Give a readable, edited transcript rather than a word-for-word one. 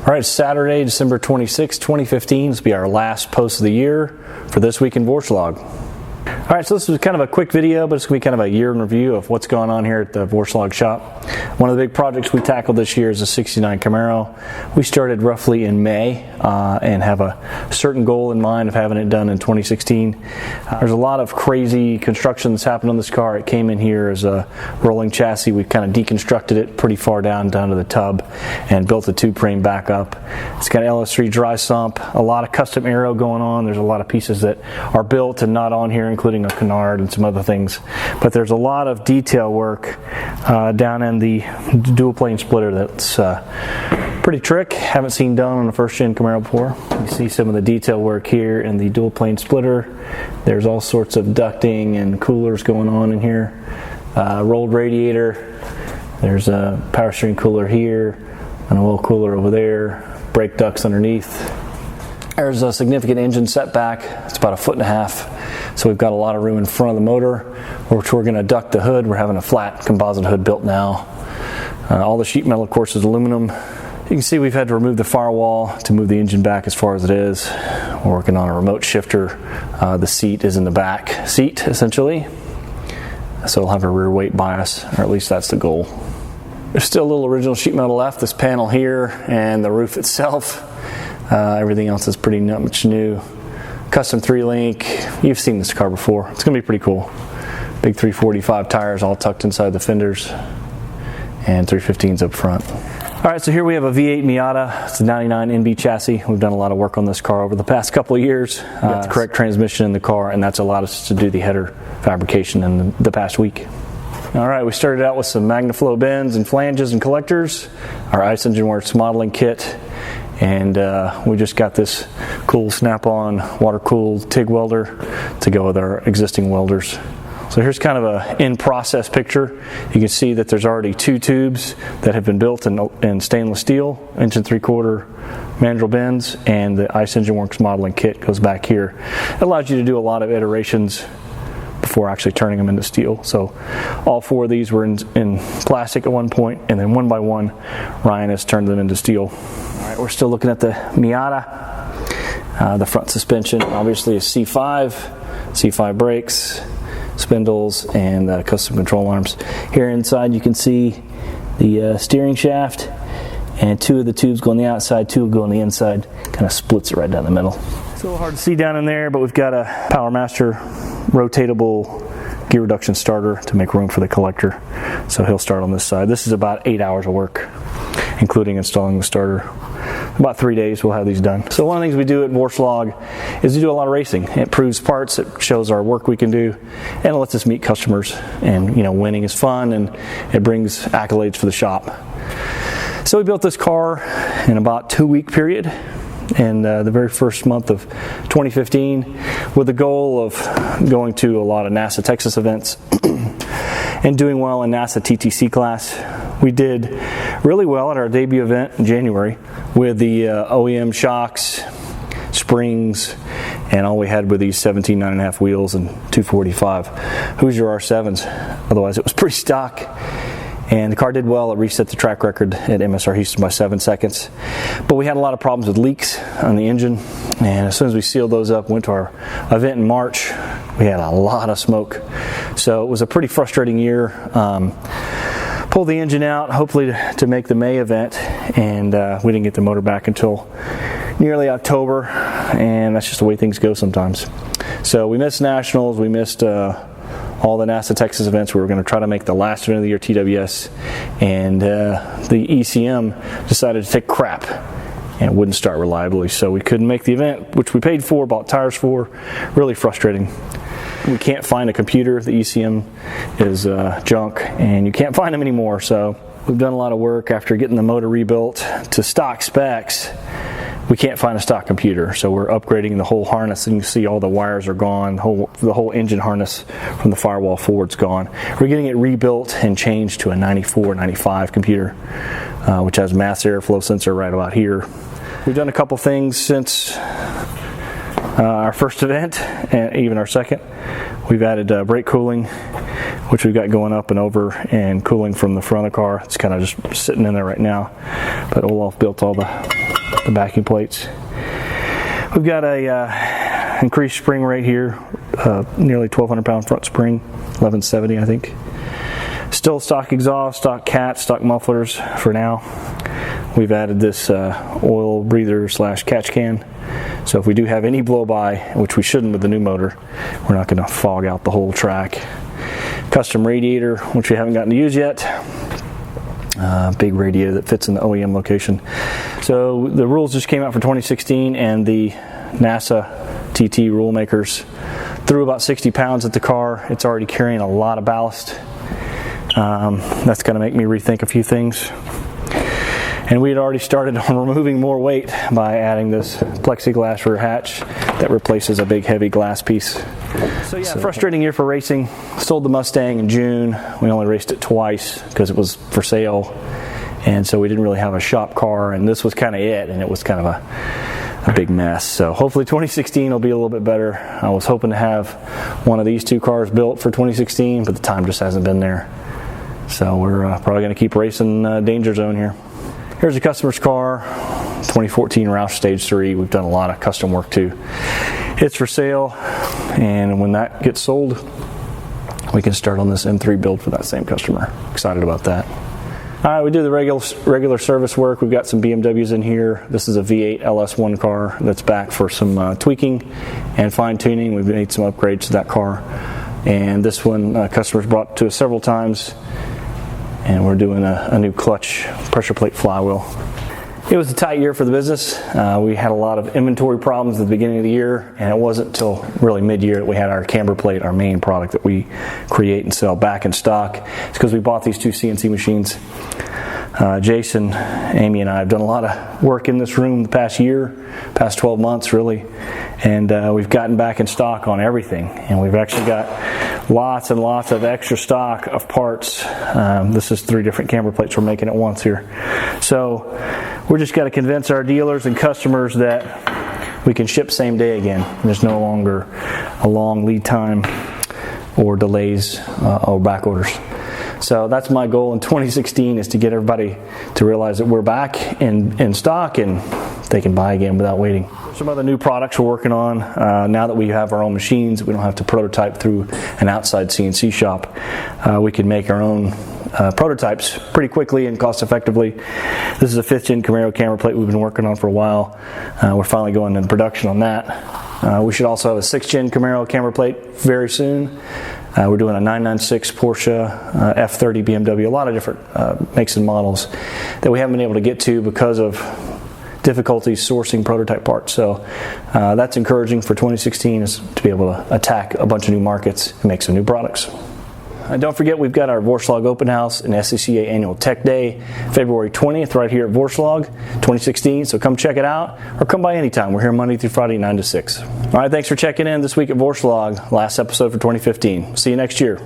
All right, Saturday, December 26, 2015. This will be our last post of the year for this week in Vorshlag. All right, so this is kind of a quick video, but it's going to be kind of a year in review of what's going on here at the Vorshlag shop. One of the big projects we tackled this year is a 69 Camaro. We started roughly in May and have a certain goal in mind of having it done in 2016. There's a lot of crazy construction that's happened on this car. It came in here as a rolling chassis. We kind of deconstructed it pretty far down to the tub and built the tube frame back up. It's got LS3 dry sump, a lot of custom aero going on. There's a lot of pieces that are built and not on here, including a canard and some other things. But there's a lot of detail work down in the dual plane splitter that's pretty trick. Haven't seen done on a first gen Camaro before. You see some of the detail work here in the dual plane splitter. There's all sorts of ducting and coolers going on in here. Rolled radiator. There's a power steering cooler here, an oil cooler over there, brake ducts underneath. There's a significant engine setback. It's about 1.5 feet. So we've got a lot of room in front of the motor, which we're going to duct the hood. We're having a flat composite hood built now. All the sheet metal, of course, is aluminum. You can see we've had to remove the firewall to move the engine back as far as it is. We're working on a remote shifter. The seat is in the back seat, essentially. So it'll have a rear weight bias, or at least that's the goal. There's still a little original sheet metal left. This panel here and the roof itself. Everything else is pretty much new. Custom 3-link. You've seen this car before. It's going to be pretty cool. Big 345 tires all tucked inside the fenders and 315s up front. All right, so here we have a V8 Miata. It's a 99 NB chassis. We've done a lot of work on this car over the past couple of years. Got the correct transmission in the car, and that's allowed us to do the header fabrication in the past week. All right, we started out with some MagnaFlow bends and flanges and collectors, our Ice Engine Works modeling kit, and we just got this cool snap-on water-cooled TIG welder to go with our existing welders. So here's kind of a in-process picture. You can see that there's already 2 tubes that have been built in stainless steel, 1 3/4 mandrel bends, and the Ice Engine Works modeling kit goes back here. It allows you to do a lot of iterations before actually turning them into steel. So all 4 of these were in plastic at one point, and then one by one Ryan has turned them into steel. All right, we're still looking at the Miata. The front suspension obviously is C5 brakes, spindles, and custom control arms. Here inside you can see the steering shaft, and 2 of the tubes go on the outside, 2 will go on the inside. Kind of splits it right down the middle. It's a little hard to see down in there, but we've got a PowerMaster rotatable gear reduction starter to make room for the collector. So he'll start on this side. This is about 8 hours of work, including installing the starter. About 3 days we'll have these done. So one of the things we do at Vorshlag is we do a lot of racing. It proves parts, it shows our work we can do, and it lets us meet customers. And winning is fun, and it brings accolades for the shop. So we built this car in about 2-week period in the very first month of 2015 with the goal of going to a lot of NASA Texas events and doing well in NASA TTC class. We did really well at our debut event in January with the OEM shocks, springs, and all we had were these 17 9.5 wheels and 245 Hoosier R7s. Otherwise it was pretty stock. And the car did well. It reset the track record at MSR Houston by 7 seconds. But we had a lot of problems with leaks on the engine. And as soon as we sealed those up, went to our event in March, we had a lot of smoke. So it was a pretty frustrating year. Pulled the engine out, hopefully to make the May event. And we didn't get the motor back until nearly October. And that's just the way things go sometimes. So we missed Nationals. We missed all the NASA Texas events. We were going to try to make the last event of the year TWS, and the ECM decided to take crap and wouldn't start reliably, so we couldn't make the event, which we paid for, bought tires for. Really frustrating. We can't find a computer. The ECM is junk, and you can't find them anymore. So we've done a lot of work after getting the motor rebuilt to stock specs. We can't find a stock computer, so we're upgrading the whole harness, and you can see all the wires are gone. The whole engine harness from the firewall forward's gone. We're getting it rebuilt and changed to a 94, 95 computer, which has mass airflow sensor right about here. We've done a couple things since our first event, and even our second. We've added brake cooling, which we've got going up and over, and cooling from the front of the car. It's kind of just sitting in there right now, but Olaf built all the the backing plates. We've got a increased spring rate here, nearly 1,200 pound front spring, 1170 I think. Still stock exhaust, stock cat, stock mufflers for now. We've added this oil breather / catch can. So if we do have any blow by, which we shouldn't with the new motor, we're not going to fog out the whole track. Custom radiator, which we haven't gotten to use yet. Big radiator that fits in the OEM location. So the rules just came out for 2016, and the NASA TT rule makers threw about 60 pounds at the car. It's already carrying a lot of ballast. That's going to make me rethink a few things. And we had already started on removing more weight by adding this plexiglass rear hatch that replaces a big heavy glass piece. So yeah, frustrating year for racing. Sold the Mustang in June. We only raced it twice because it was for sale, and so we didn't really have a shop car, and this was kind of it, and it was kind of a big mess. So hopefully 2016 will be a little bit better. I was hoping to have one of these two cars built for 2016, but the time just hasn't been there. So we're probably going to keep racing Danger Zone here. Here's a customer's car, 2014 Roush Stage 3. We've done a lot of custom work too. It's for sale, and when that gets sold, we can start on this M3 build for that same customer. Excited about that. All right, we do the regular service work. We've got some BMWs in here. This is a V8 LS1 car that's back for some tweaking and fine tuning. We've made some upgrades to that car, and this one customers brought to us several times. And we're doing a new clutch pressure plate flywheel. It was a tight year for the business. We had a lot of inventory problems at the beginning of the year, and it wasn't until really mid-year that we had our camber plate, our main product that we create and sell, back in stock. It's because we bought these two CNC machines. Jason, Amy, and I have done a lot of work in this room the past year, past 12 months really, and we've gotten back in stock on everything, and we've actually got lots and lots of extra stock of parts. This is 3 different camber plates we're making at once here. So we're just got to convince our dealers and customers that we can ship same day again. There's no longer a long lead time or delays or back orders. So that's my goal in 2016, is to get everybody to realize that we're back in stock and they can buy again without waiting. Some other new products we're working on. Now that we have our own machines, we don't have to prototype through an outside CNC shop. We can make our own prototypes pretty quickly and cost effectively. This is a 5th gen Camaro camber plate we've been working on for a while. We're finally going into production on that. We should also have a 6th gen Camaro camber plate very soon. We're doing a 996 Porsche, F30 BMW, a lot of different makes and models that we haven't been able to get to because of difficulties sourcing prototype parts. So that's encouraging for 2016, is to be able to attack a bunch of new markets and make some new products. And don't forget, we've got our Vorshlag Open House and SCCA Annual Tech Day, February 20th, right here at Vorshlag 2016. So come check it out, or come by anytime. We're here Monday through Friday, 9 to 6. All right, thanks for checking in this week at Vorshlag. Last episode for 2015. See you next year.